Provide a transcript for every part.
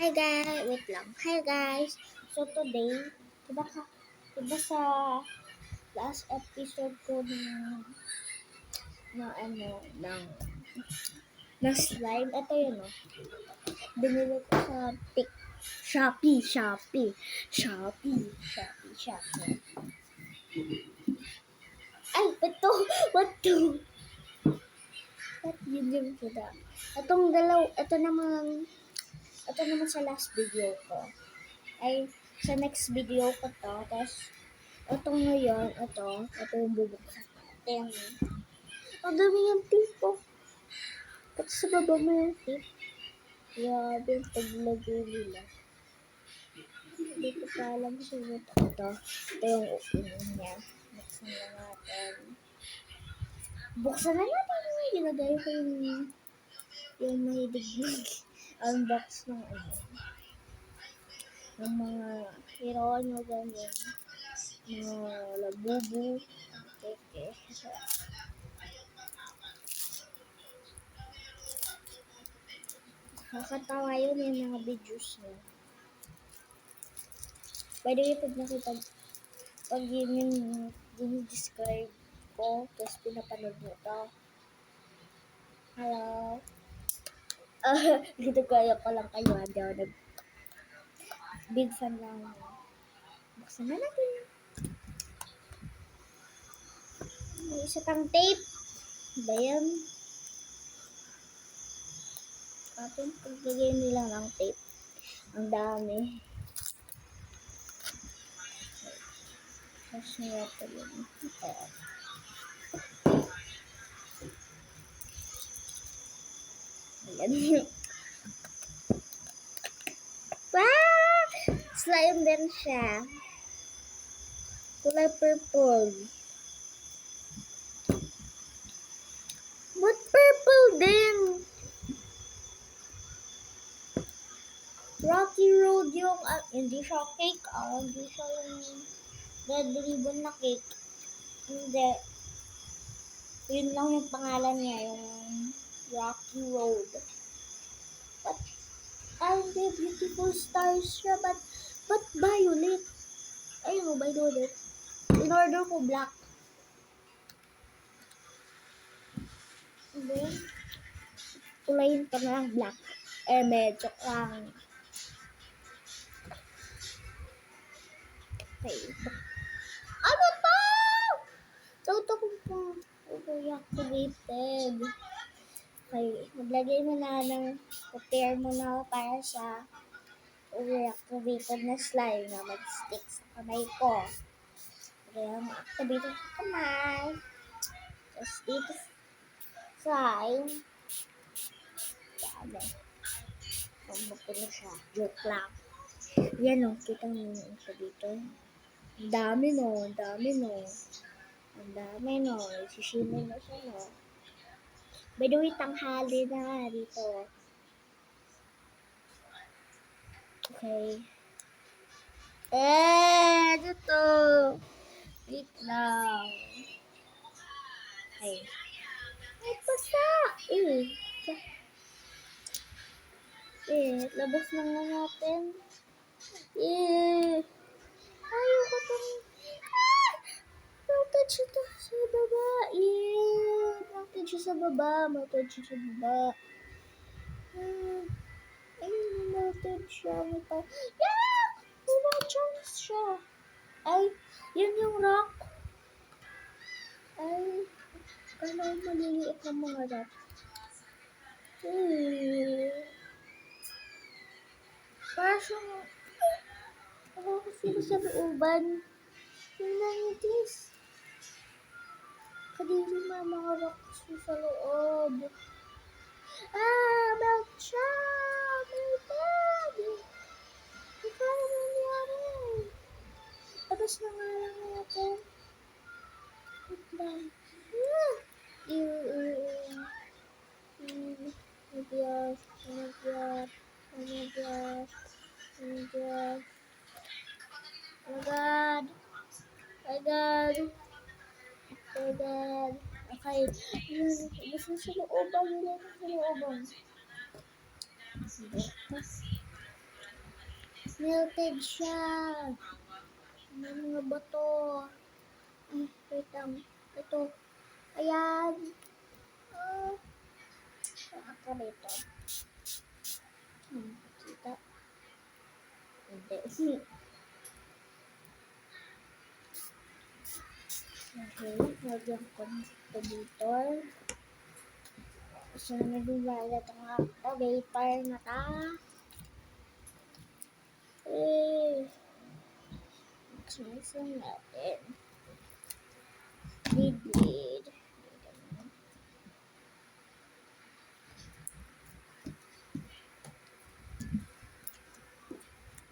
Hi guys, wait lang. Hi guys. So today, diba sa last episode ko na ano, ng slime, ito yun oh. Binili ko sa Shopee. Ay, ito, what to? What yun yung sila? Ito naman sa last video ko. Ay, sa next video ko to, tapos itong ngayon, ito yung bubuksan natin. Ang dami yung tipo. Pati sa baba mo yung tip. Grabe yung paglagay nila. Hindi ko pa alam kung sino ito. Ito yung opening niya. Buksan na natin. Buksan na natin. Ginagay ko yung mahilig unbox ng ng mga hero nyo ganyan. Mga labubu. Okay. Nakakatawa yun yung mga videos niya. By the way, pag yun yung describe ko, tapos pinapanood mo ito. Hello? Dito kaya ko lang kayo, hindi ako big fan lang. Buksan na natin. May isa pang tape. Ba yan? Atin, paglagay nila ng tape. Ang dami. Tapos nila ito yun. Ayan. Wow! Slime din siya. Kulay purple. What purple din? Rocky Road yung, hindi siya cake, hindi siya yung red ribbon na cake. Hindi. Yun lang yung pangalan niya, yung Rocky Road. But, hindi, beautiful stars siya, but violet? Ayun, violet. In order ko black. Hindi. Kulayin ka na lang black. Medyo lang. Okay. Ano to? Ito po reactivated. Okay, maglagay mo na prepare mo na para sa reactivated na slime na mag-stick sa kamay ko. Kaya ma-activate sa kamay. Tapos dito slime. Dami. Pagbuko na siya. Joke lang. Yan o, kita mo yung isa dito. Ang dami no. Sishimay na siya no. By the way, tanghali na dito. Okay. Ano to? Wait lang. Okay. Ay, basta! Labas na nga natin. Ayoko itong... Touch ito sa baba. Touch sa baba. Ayun, melted siya. Chance siya. Ay, yun yung rock. Ay, kala ko maliliit ng mga rock. Para siyang, ako sila sa looban. Yung nangitis. Kadiri mga rocks sa loob. Melt siya! Melted! Ikaw ang nangyari. Tapos na nga lang natin. Wait lang. My God. Okay. Gusto sa looban. Melted siya. May mga bato. Ay, wait lang. Ito. Ayan. Ah, saan ka dito? Kita. Hindi. Okay, lagyan ko ito dito. So, nagbabalat ang activator na ta. Eh, mix natin. Bleed.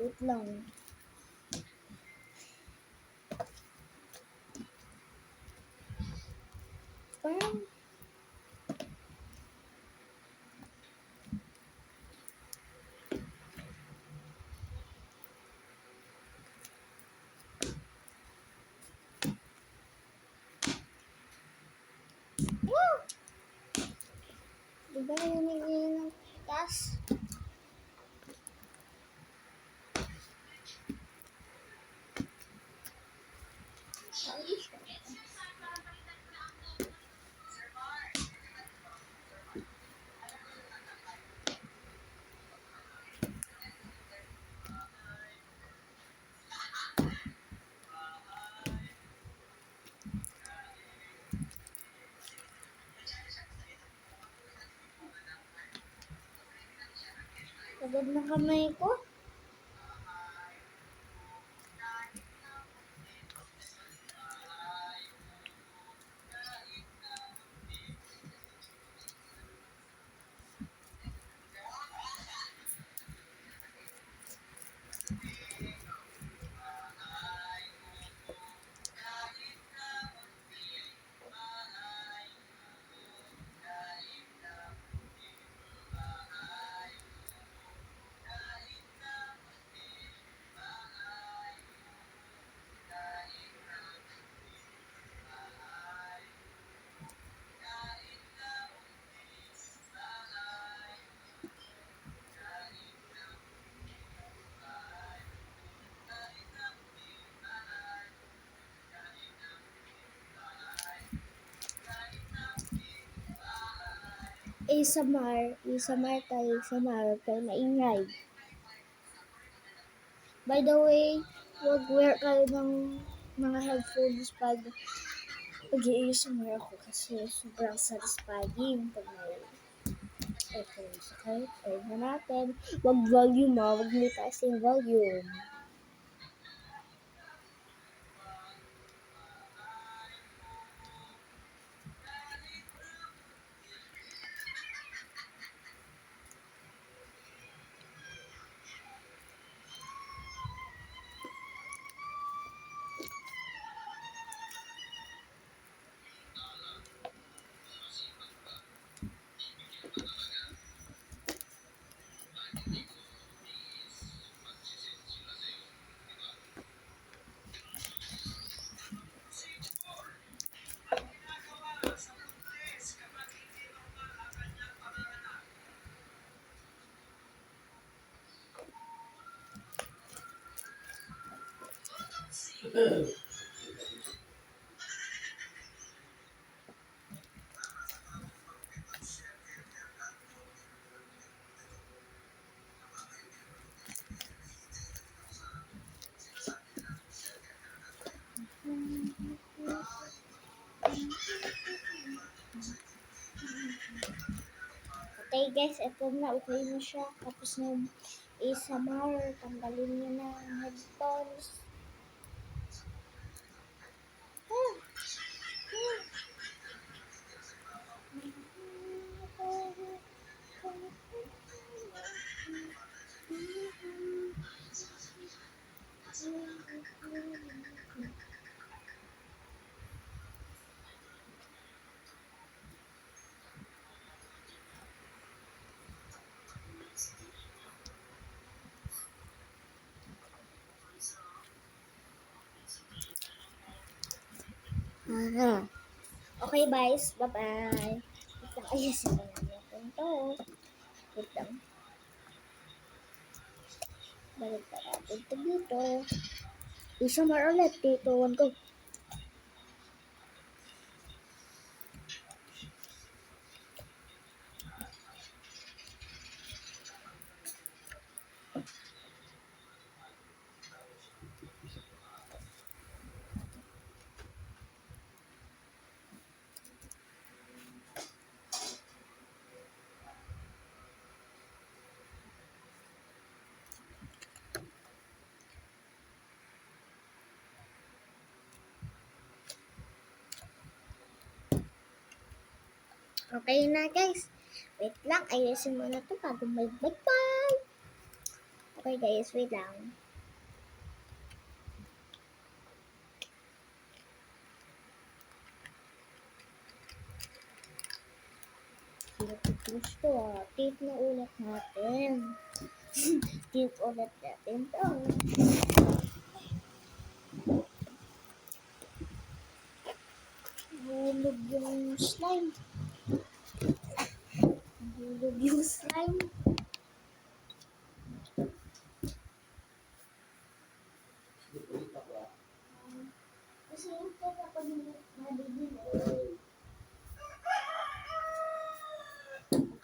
Wait lang. Parang woo! Diba narinig niyo ng gas? Pagod na kamay ko. ASMR tayo, ASMR tayo maingay. By the way, wag wear kayo ng mga headphones pag i-ASMR ako kasi sobrang satisfying pag may headphones. Okay? Try na natin. Wag volume wag may taas yung volume. Okay guys, ito na, okay na siya. Tapos ng ASMR, tanggalin niyo na ang headphones. Okay guys, bye-bye. Wait lang, ayusin ko lang yung punto. Wait lang. Balik na natin ito dito. Isummer ulit. Dito, 1 go. Okay na guys. Wait lang. Ayusin mo na ito bago mag-bye. Okay guys, wait lang. Gusto Tip na ulit natin. Tip ulit natin to. Hulog yung slime. Hulog yung slime. Kasi yung kapag nabibili.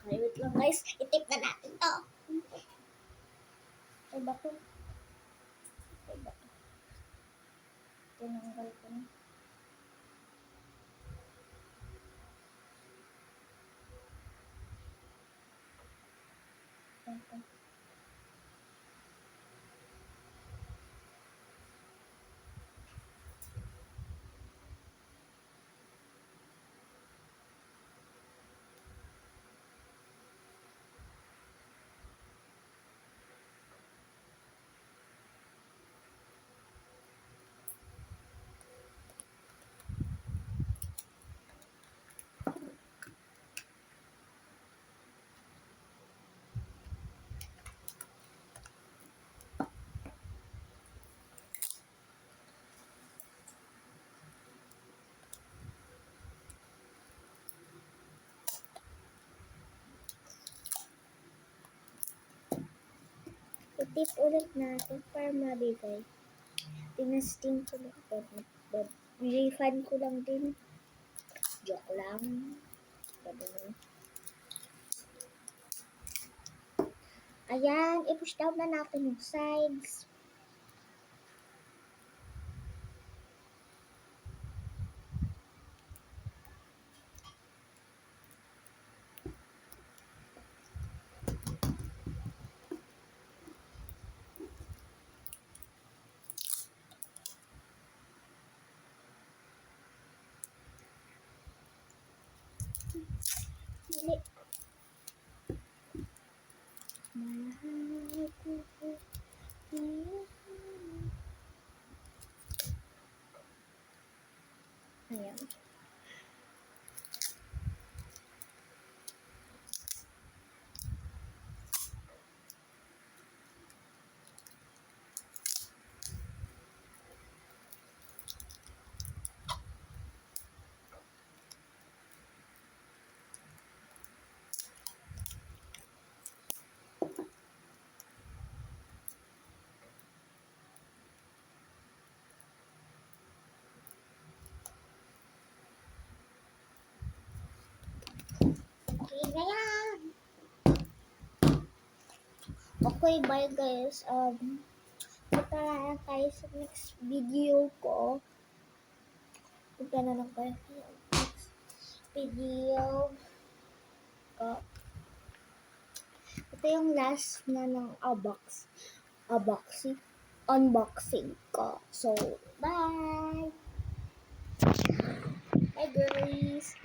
Okay, wait lang guys. Itip na natin to. Ay, bato. Ay, bato. Tinanggal ko na. Ito. Itip ulit natin para mabigay. Tinasting ko lang. Refund ko lang din. Joke lang. Ayan, i-push down na natin yung sides. Dali. Mahal ko po. Ayan. Okay na yan. Okay, bye guys. Punta na tayo sa next video ko. Punta na lang tayo sa next video ko. Ito yung last na ng unboxing ko. So, bye! Bye guys!